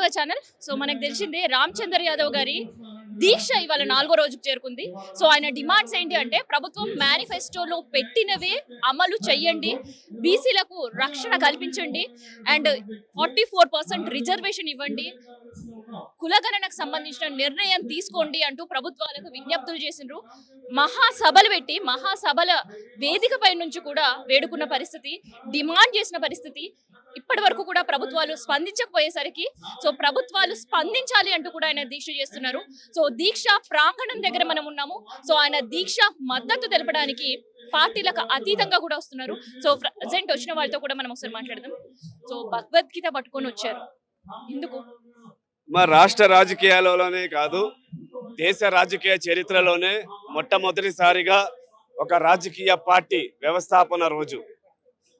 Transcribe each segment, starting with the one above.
Our channel. So మనకు తెలిసిందే రామచంద్ర యాదవ్ గారి దీక్ష ఇవాళ 4వ రోజుకు చేరుకుంది. సో ఆయన డిమాండ్స్ ఏంటి అంటే ప్రభుత్వం మేనిఫెస్టోలో పెట్టినవే అమలు చేయండి, బీసీలకు రక్షణ కల్పించండి అండ్ 44% రిజర్వేషన్ ఇవ్వండి, కులగణనకు సంబంధించిన నిర్ణయం తీసుకోండి అంటూ ప్రభుత్వాలకు విజ్ఞప్తులు చేసిండ్రు. మహాసభలు పెట్టి మహాసభల వేదికపై నుంచి కూడా వేడుకున్న పరిస్థితి, డిమాండ్ చేసిన పరిస్థితి. ఇప్పటి వరకు కూడా ప్రభుత్వాలు స్పందించకపోయేసరికి సో ప్రభుత్వాలు స్పందించాలి అంటూ కూడా ఆయన దీక్ష చేస్తున్నారు. సో దీక్ష ప్రాంగణం దగ్గర మనం ఉన్నాము. సో ఆయన దీక్ష మద్దతు తెలపడానికి పార్టీలకు అతీతంగా కూడా వస్తున్నారు. సో ప్రజెంట్ వచ్చిన వాళ్ళతో కూడా మనం ఒకసారి మాట్లాడదాం. సో భగవద్గీత పట్టుకొని వచ్చారు, ఎందుకు? మా రాష్ట్ర రాజకీయాలలోనే కాదు, దేశ రాజకీయ చరిత్రలోనే మొట్టమొదటిసారిగా ఒక రాజకీయ పార్టీ వ్యవస్థాపన రోజు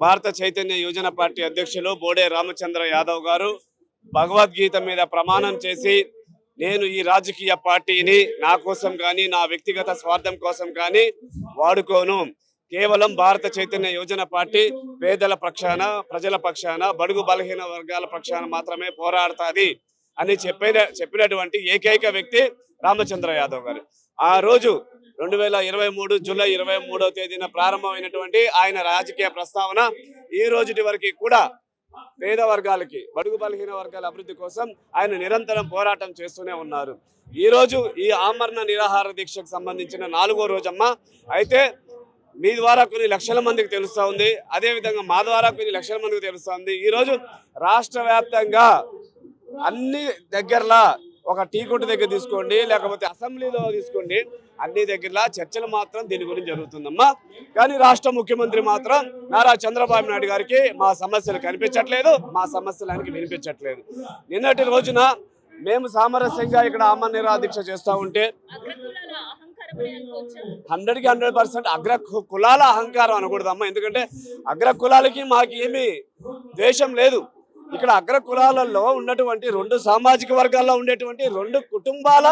భారత చైతన్య యోజన పార్టీ అధ్యక్షులు బోడే రామచంద్ర యాదవ్ గారు భగవద్గీత మీద ప్రమాణం చేసి, నేను ఈ రాజకీయ పార్టీని నా కోసం కానీ నా వ్యక్తిగత స్వార్థం కోసం కానీ వాడుకోను, కేవలం భారత చైతన్య యోజన పార్టీ పేదల పక్షాన, ప్రజల పక్షాన, బడుగు బలహీన వర్గాల పక్షాన మాత్రమే పోరాడుతుంది అని చెప్పినటువంటి ఏకైక వ్యక్తి రామచంద్ర యాదవ్ గారు. ఆ రోజు 2023 జూలై 23వ తేదీన ప్రారంభమైనటువంటి ఆయన రాజకీయ ప్రస్తావన ఈ రోజుటి వరకు కూడా పేద వర్గాలకి, బడుగు బలహీన వర్గాల అభివృద్ధి కోసం ఆయన నిరంతరం పోరాటం చేస్తూనే ఉన్నారు. ఈ రోజు ఈ ఆమరణ నిరాహార దీక్షకు సంబంధించిన 4వ రోజమ్మ. అయితే మీ ద్వారా కొన్ని లక్షల మందికి తెలుస్తూ ఉంది, అదేవిధంగా మా ద్వారా కొన్ని లక్షల మందికి తెలుస్తూ ఉంది. ఈరోజు రాష్ట్ర వ్యాప్తంగా అన్ని దగ్గరలా, ఒక టీ కొట్టు దగ్గర తీసుకోండి, లేకపోతే అసెంబ్లీలో తీసుకోండి, అన్ని దగ్గరలా చర్చలు మాత్రం దీని గురించి జరుగుతుందమ్మా. కానీ రాష్ట్ర ముఖ్యమంత్రి మాత్రం నారా చంద్రబాబు నాయుడు గారికి మా సమస్యలు కనిపించట్లేదు, మా సమస్యలు ఆయనకి వినిపించట్లేదు. నిన్నటి రోజున మేము సామరస్యంగా ఇక్కడ ఆమరణ నిరాహార దీక్ష చేస్తూ ఉంటే 100% అగ్ర కులాల అహంకారం అనకూడదమ్మా. ఎందుకంటే అగ్ర కులాలకి మాకు ఏమీ ద్వేషం లేదు. ఇక్కడ అగ్ర కులాలలో ఉన్నటువంటి 2 సామాజిక వర్గాల్లో ఉండేటువంటి 2 కుటుంబాల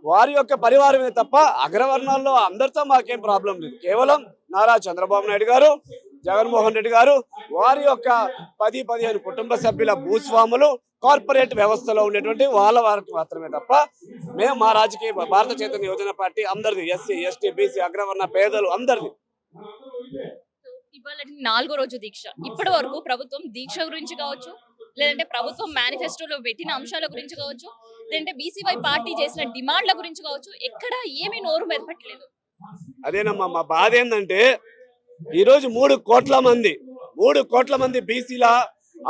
వారి యొక్క పరివారమే తప్ప అగ్రవర్ణాల్లో అందరితో మాకేం ప్రాబ్లం లేదు. కేవలం నారా చంద్రబాబు నాయుడు గారు, జగన్మోహన్ రెడ్డి గారు, వారి యొక్క 10-15 కుటుంబ సభ్యుల భూస్వాములు, కార్పొరేట్ వ్యవస్థలో ఉండేటువంటి వాళ్ళ వారికి మాత్రమే తప్ప మేము మా రాజకీయ భారత చైతన్య యోజన పార్టీ అందరిది, ఎస్సీ, ఎస్టీ, బీసీ, అగ్రవర్ణ పేదలు అందరిది. ఇవాళ 4వ రోజు దీక్ష. ఇప్పటి వరకు ప్రభుత్వం దీక్ష గురించి కావచ్చు, లేదంటే ప్రభుత్వం మేనిఫెస్టోలో పెట్టిన అంశాల గురించి కావచ్చు, లేదంటే బీసీవై పార్టీ చేసిన డిమాండ్ల గురించి కావచ్చు, ఎక్కడ ఏమీ నోరు మెదపట్లేదు. అదేనమ్మా మా బాధ. ఏంటంటే ఈరోజు 3 కోట్ల మంది బీసీల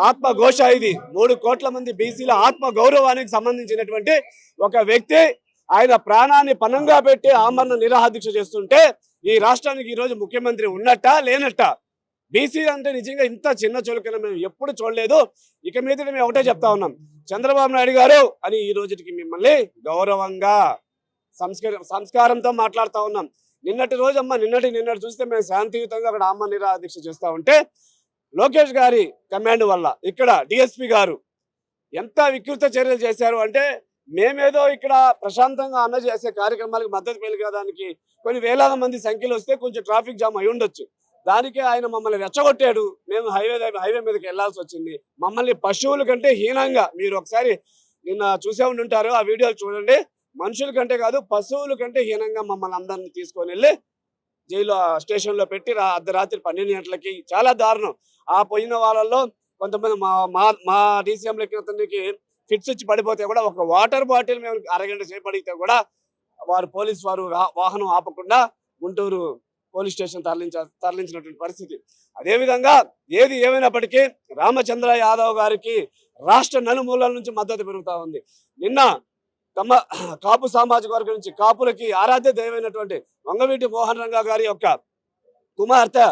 ఆత్మఘోష ఇది. 3 కోట్ల మంది బీసీల ఆత్మ గౌరవానికి సంబంధించినటువంటి ఒక వ్యక్తి ఆయన ప్రాణాన్ని పణంగా పెట్టి ఆమరణ నిరాహార దీక్ష చేస్తుంటే ఈ రాష్ట్రానికి ఈరోజు ముఖ్యమంత్రి ఉన్నట్ట లేనట్ట? బీసీ అంటే నిజంగా ఇంత చిన్న చులకన మేము ఎప్పుడు చూడలేదు. ఇక మీద మేము ఒకటే చెప్తా ఉన్నాం, చంద్రబాబు నాయుడు గారు అని ఈ రోజుకి మిమ్మల్ని గౌరవంగా సంస్కారంతో మాట్లాడుతూ ఉన్నాం. నిన్నటి చూస్తే మేము శాంతియుతంగా అక్కడ ఆమరణ నిరాహార దీక్ష చేస్తూ ఉంటే లోకేష్ గారి కమాండ్ వల్ల ఇక్కడ డిఎస్పీ గారు ఎంత వికృత చర్యలు చేశారు అంటే, మేమేదో ఇక్కడ ప్రశాంతంగా అన్న చేసే కార్యక్రమాలకు మద్దతు పలికేదానికి కొన్ని వేలాది మంది సంఖ్యలో వస్తే కొంచెం ట్రాఫిక్ జామ్ అయి ఉండొచ్చు. దానికే ఆయన మమ్మల్ని రెచ్చగొట్టాడు. మేము హైవే మీదకి వెళ్లాల్సి వచ్చింది. మమ్మల్ని పశువుల కంటే హీనంగా, మీరు ఒకసారి నిన్న చూసే ఉంటారు, ఆ వీడియోలు చూడండి. మనుషుల కంటే కాదు, పశువుల కంటే హీనంగా మమ్మల్ని అందరినీ తీసుకొని వెళ్ళి జైలు స్టేషన్లో పెట్టి అర్ధరాత్రి 12 గంటలకి, చాలా దారుణం. ఆ పోయిన వాళ్ళల్లో కొంతమంది మా డీసీఎం లెక్కనికి ఫిట్స్ వచ్చి పడిపోతే కూడా ఒక వాటర్ బాటిల్ మేము అరగంట సేపు అడిగితే కూడా వారు పోలీసు వారు వాహనం ఆపకుండా గుంటూరు పోలీస్ స్టేషన్ తరలించినటువంటి పరిస్థితి. అదేవిధంగా ఏది ఏమైనప్పటికీ రామచంద్ర యాదవ్ గారికి రాష్ట్ర నలుమూలల నుంచి మద్దతు పెరుగుతూ ఉంది. నిన్న కాపు సామాజిక వర్గం నుంచి కాపులకి ఆరాధ్య దైవమైనటువంటి వంగవీటి మోహన్ రంగా గారి యొక్క కుమార్తె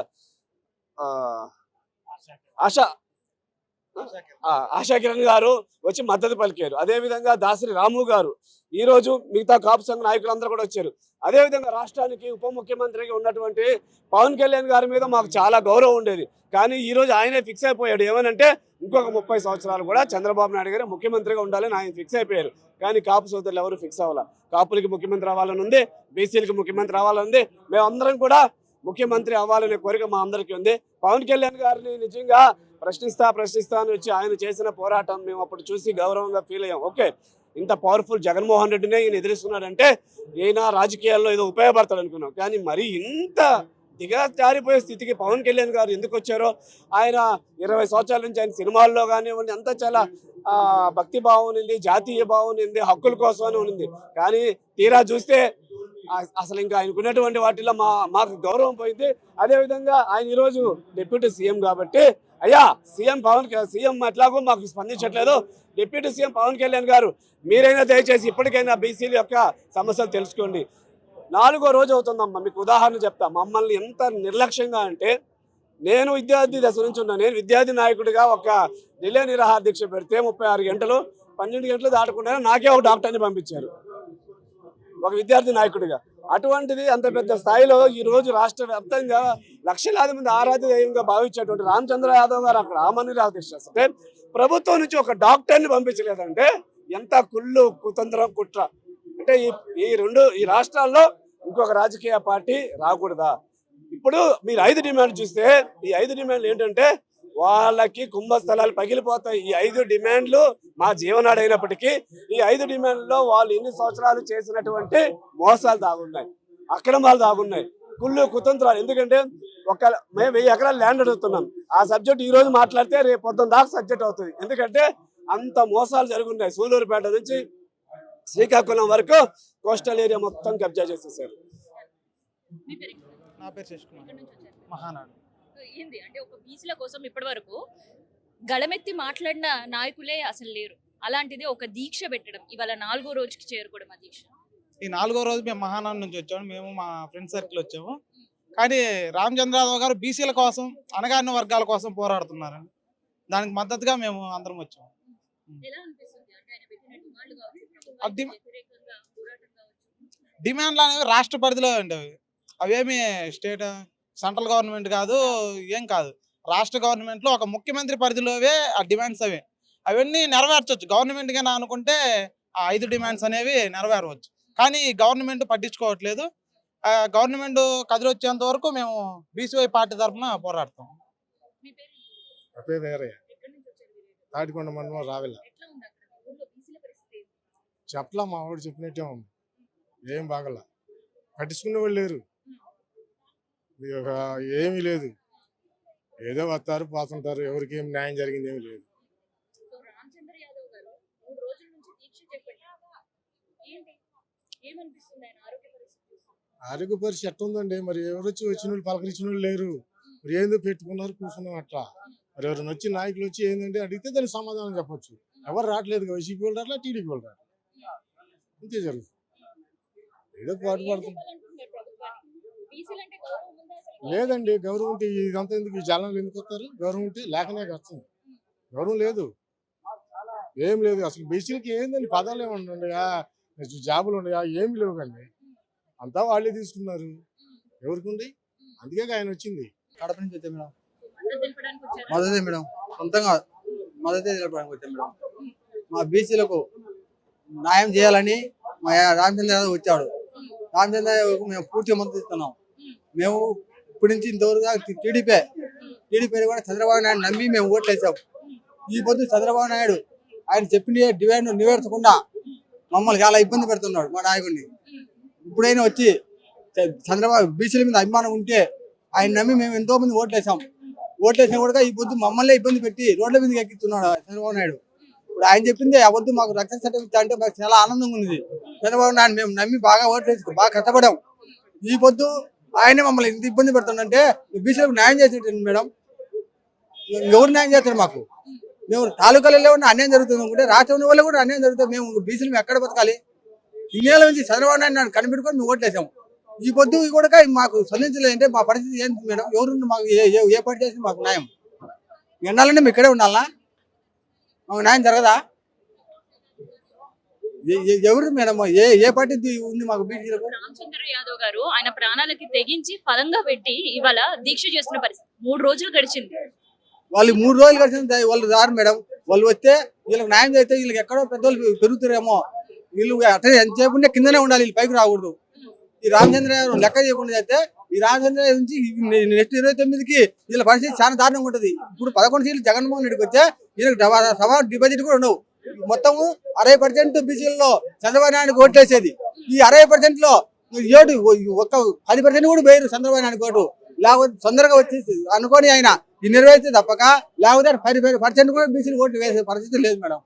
ఆశా కిరణ్ గారు వచ్చి మద్దతు పలికారు. అదేవిధంగా దాసరి రాము గారు, ఈ రోజు మిగతా కాపు సంఘ నాయకులందరూ కూడా వచ్చారు. అదేవిధంగా రాష్ట్రానికి ఉప ముఖ్యమంత్రిగా ఉన్నటువంటి పవన్ కళ్యాణ్ గారి మీద మాకు చాలా గౌరవం ఉండేది. కానీ ఈ రోజు ఆయనే ఫిక్స్ అయిపోయాడు. ఏమనంటే ఇంకొక 30 సంవత్సరాలు కూడా చంద్రబాబు నాయుడు గారు ముఖ్యమంత్రిగా ఉండాలని ఆయన ఫిక్స్ అయిపోయారు. కానీ కాపు సోదరులు ఎవరు ఫిక్స్ అవ్వాల. కాపులకి ముఖ్యమంత్రి అవ్వాలని ఉంది, బీసీలకి ముఖ్యమంత్రి అవ్వాలని ఉంది. మేమందరం కూడా ముఖ్యమంత్రి అవ్వాలనే కోరిక మా అందరికీ ఉంది. పవన్ కళ్యాణ్ గారిని నిజంగా ప్రశ్నిస్తా అని వచ్చి ఆయన చేసిన పోరాటం మేము అప్పుడు చూసి గౌరవంగా ఫీల్ అయ్యాం. ఓకే, ఇంత పవర్ఫుల్ జగన్మోహన్ రెడ్డినే ఈయన ఎదురుస్తున్నాడంటే ఈయన రాజకీయాల్లో ఏదో ఉపయోగపడతాడు అనుకున్నాం. కానీ మరి ఇంత దిగజారిపోయే స్థితికి పవన్ కళ్యాణ్ గారు ఎందుకు వచ్చారో, ఆయన 20 సంవత్సరాల నుంచి ఆయన సినిమాల్లో కానివ్వండి అంతా చాలా భక్తి భావం ఉంది, జాతీయ భావం ఉంది, హక్కుల కోసం అని ఉంది. కానీ తీరా చూస్తే అసలు ఇంకా ఆయనకున్నటువంటి వాటిలో మాకు గౌరవం పోయింది. అదేవిధంగా ఆయన ఈరోజు డిప్యూటీ సీఎం కాబట్టి, అయ్యా సీఎం ఎట్లాగో మాకు స్పందించట్లేదు, డిప్యూటీ సీఎం పవన్ కళ్యాణ్ గారు మీరైనా దయచేసి ఇప్పటికైనా బీసీల యొక్క సమస్యలు తెలుసుకోండి. 4వ రోజు అవుతుందమ్మా. మీకు ఉదాహరణ చెప్తా. మమ్మల్ని ఎంత నిర్లక్ష్యంగా అంటే, నేను విద్యార్థి దశ నుంచి ఉన్నా. నేను విద్యార్థి నాయకుడిగా ఒక రిలే నిరాహార దీక్ష పెడితే 36 గంటలు 12 గంటలు దాటకుండా నాకే ఒక డాక్టర్ని పంపించారు ఒక విద్యార్థి నాయకుడిగా. అటువంటిది అంత పెద్ద స్థాయిలో ఈ రోజు రాష్ట్ర వ్యాప్తంగా లక్షలాది మంది ఆరాధ్య దైవంగా భావించేటువంటి రామచంద్ర యాదవ్ గారు అక్కడ ఆమని దీక్ష చేస్తే ప్రభుత్వం నుంచి ఒక డాక్టర్ని పంపించలేదంటే ఎంత కుతంత్రం కుట్ర. అంటే ఈ రాష్ట్రాల్లో ఇంకొక రాజకీయ పార్టీ రాకూడదా? ఇప్పుడు మీరు 5 డిమాండ్లు చూస్తే ఈ 5 డిమాండ్లు ఏంటంటే వాళ్ళకి కుంభస్థలాలు పగిలిపోతాయి. ఈ 5 డిమాండ్లు మా జీవనాడు అయినప్పటికీ ఈ 5 డిమాండ్లలో వాళ్ళు ఎన్ని సంవత్సరాలు చేసినటువంటి మోసాలు దాగున్నాయి, అక్రమాలు దాగున్నాయి, కుతంత్రాలు. ఎందుకంటే మేము 1000 ఎకరాలు ల్యాండ్ అడుగుతున్నాం. ఆ సబ్జెక్ట్ ఈ రోజు మాట్లాడితే రేపు పొద్దున్న దాకా సబ్జెక్ట్ అవుతుంది. ఎందుకంటే అంత మోసాలు జరుగున్నాయి. సూలూరుపేట నుంచి శ్రీకాకుళం వరకు కోస్టల్ ఏరియా మొత్తం కబ్జా చేసేసారు. నా పేరు శేష్ కుమార్, మహానాడు. ఏంది అంటే ఒక బీసీల కోసం ఇప్పటి వరకు గళమెత్తి మాట్లాడిన నాయకులే అసలు లేరు. అలాంటిది ఒక దీక్ష పెట్టడం, ఇవాళ 4వ రోజుకి చేరుకోవడం. ఆ దీక్ష ఈ 4వ రోజు మేము మహానాడు నుంచి వచ్చాము. మేము మా ఫ్రెండ్ సర్కిల్ వచ్చాము. కానీ రామచంద్రరావు గారు బీసీల కోసం, అణగారిన వర్గాల కోసం పోరాడుతున్నారు. దానికి మద్దతుగా మేము అందరం వచ్చాము. ఎలా అనిపిస్తుంది అంటే ఆయన పెట్టిన డిమాండ్లు కావచ్చు, వ్యతిరేకంగా పోరాటం కావచ్చు? డిమాండ్లు అనేవి రాష్ట్ర పరిధిలో ఉండేవి. అవేమి స్టేట్ సెంట్రల్ గవర్నమెంట్ కాదు, ఏం కాదు. రాష్ట్ర గవర్నమెంట్లో ఒక ముఖ్యమంత్రి పరిధిలోవే ఆ డిమాండ్స్ అవన్నీ నెరవేర్చవచ్చు. గవర్నమెంట్ గానే అనుకుంటే ఆ 5 డిమాండ్స్ అనేవి నెరవేరవచ్చు. కానీ గవర్నమెంట్ పట్టించుకోవట్లేదు. గవర్నమెంట్ కదిలొచ్చేంత వరకు మేము బీసీవై పార్టీ తరఫున పోరాడతాం. మీ పేరు? వేరే ఎక్కడి నుంచి వచ్చారు మీరు? తాటికొండ మండలం రావిల. ఎట్లా ఉంది అక్కడ ఊర్లో బీసీల పరిస్థితి ఏంటి? చెప్పలా మా వాడు చెప్పినట్టే ఉంది. ఏం బాగల పట్టించుకునే వాళ్ళు లేరు. ఏమీ లేదు. ఏదో వస్తారు పోతుంటారు. ఎవరికి ఏం న్యాయం జరిగింది ఏమి లేదు. సో రామచంద్ర యాదవ్ గారు 3 రోజుల నుంచి దీక్ష చెప్పండి. ఏంటి ఏమనిపిస్తుంది ఆయన ఆరోగ్య పరిస్థితి? ఆరోగ్య పరిస్థితి ఎట్లా ఉందండి? మరి ఎవరు వచ్చిన వాళ్ళు పలకరించిన వాళ్ళు లేరు. మరి ఏందో పెట్టుకున్నారు కూర్చున్నాం అట్లా. మరి ఎవరైనా వచ్చి నాయకులు వచ్చి ఏంటంటే అడిగితే దానికి సమాధానం చెప్పొచ్చు. ఎవరు రావట్లేదు. వైసీపీ వాళ్ళు రాట్లా, టీడీపీ వాళ్ళు రాట్లా. ఇంతే జరుగుతుంది. ఏదో పాటు పడుతుంది. లేదండి, గౌరవం ఉంటే ఇదంతా ఎందుకు? ఈ జనాలు ఎందుకు వస్తారు? గౌరవం ఉంటే లేకనే వస్తుంది. గౌరవం లేదు, ఏం లేదు. అసలు బీసీలకి ఏందండి? పదాలు ఏమన్నాయా, జాబులు ఉన్నాయా? ఏమి లేవు. కానీ అంతా వాళ్ళే తీసుకున్నారు. ఎవరికి ఉంది? అందుకే ఆయన వచ్చింది. కడప నుంచి వచ్చాం మేడం. వచ్చారా? మద్దతే మేడం, సొంతంగా మద్దతే తెలపడానికి వచ్చాం మేడం. మా బీసీలకు న్యాయం చేయాలని మా రామచంద్ర యాదవ్ వచ్చాడు. రామచంద్ర యాదవ్ మేము పూర్తిగా మద్దతు ఇస్తున్నాం. మేము ఇప్పటి నుంచి ఇంతవరకు టీడీపీ కూడా చంద్రబాబు నాయుడు నమ్మి మేము ఓట్లు వేసాం. ఈ పొద్దు చంద్రబాబు నాయుడు ఆయన చెప్పిన డిమాండ్ నెరవేర్చకుండా మమ్మల్ని చాలా ఇబ్బంది పెడుతున్నాడు మా నాయకుడిని. ఇప్పుడైనా వచ్చి చంద్రబాబు బీసీల మీద అభిమానం ఉంటే ఆయన నమ్మి మేము ఎంతో మంది ఓట్లు వేసాం కూడా ఈ పొద్దు మమ్మల్ని ఇబ్బంది పెట్టి రోడ్ల మీదకి ఎక్కిస్తున్నాడు చంద్రబాబు నాయుడు. ఇప్పుడు ఆయన చెప్పింది ఆ వద్దు మాకు రక్షణ చట్టం ఇచ్చా అంటే మాకు చాలా ఆనందంగా ఉంది. చంద్రబాబు నాయుడు మేము నమ్మి బాగా ఓట్లు వేసి బాగా కష్టపడాం. ఈ పొద్దు ఆయనే మమ్మల్ని ఇంత ఇబ్బంది పెడుతుందంటే బీసీలకు న్యాయం చేసేటండి మేడం. ఎవరు న్యాయం చేస్తారు మాకు? మేము తాలూకాలలో ఉన్న అన్యాయం జరుగుతుంది అనుకుంటే రాష్ట్రంలో వల్ల కూడా అన్యాయం జరుగుతుంది. మేము బీసీలు మేము ఎక్కడ బతకాలి? ఇన్నేళ్ళ నుంచి చంద్రబాబు నాయుడు కనిపెట్టుకొని మేము ఓట్లేసాము. ఈ పొద్దు కూడా మాకు స్పందించలేదంటే మా పరిస్థితి ఏంటి మేడం? ఎవరు మాకు ఏ పార్టీ చేసి మాకు న్యాయం? ఎన్నాలంటే మేము ఇక్కడే ఉండాలా? మాకు న్యాయం జరగదా? ఎవరు మేడం? ఏ పార్టీ ఉంది మాకు బీసీలకు? రామచంద్ర యాదవ్ గారు ఆయన ప్రాణాలకి తెగించి ఫలంగా పెట్టి ఇవాళ దీక్ష చేస్తున్న పరిస్థితి. 3 రోజులు గడిచింది. వాళ్ళు 3 రోజులు గడిచింది. వాళ్ళు రారు మేడం. వాళ్ళు వస్తే వీళ్ళకి న్యాయం చేస్తే వీళ్ళకి ఎక్కడో పెద్దోళ్ళు పెరుగుతారేమో. వీళ్ళు అట్లా ఎంతసేపు కిందనే ఉండాలి, వీళ్ళు పైకి రాకూడదు. ఈ రామచంద్ర యాదవ్ లెక్క చేయకుండా చేస్తే ఈ రామచంద్ర నుంచి నెక్స్ట్ 29కి వీళ్ళ పరిస్థితి చాలా దారుణంగా ఉంటుంది. ఇప్పుడు 11 సీట్లు జగన్మోహన్ రెడ్డికి వచ్చే ఈయనకు సభ డిపాజిట్ కూడా ఉండవు. మొత్తము 60% బీసీలలో చంద్రబాబు నాయుడు ఓట్లేసేది. ఈ 60% లో ఏడు ఒక్క 10% కూడా వేయరు చంద్రబాబు నాయుడు ఓటు. లేకపోతే తొందరగా వచ్చేసి అనుకోని ఆయన ఈ నెరవేర్చే తప్పక లేకపోతే 10% కూడా బీసీలు ఓట్లు వేసే పరిస్థితి లేదు మేడం.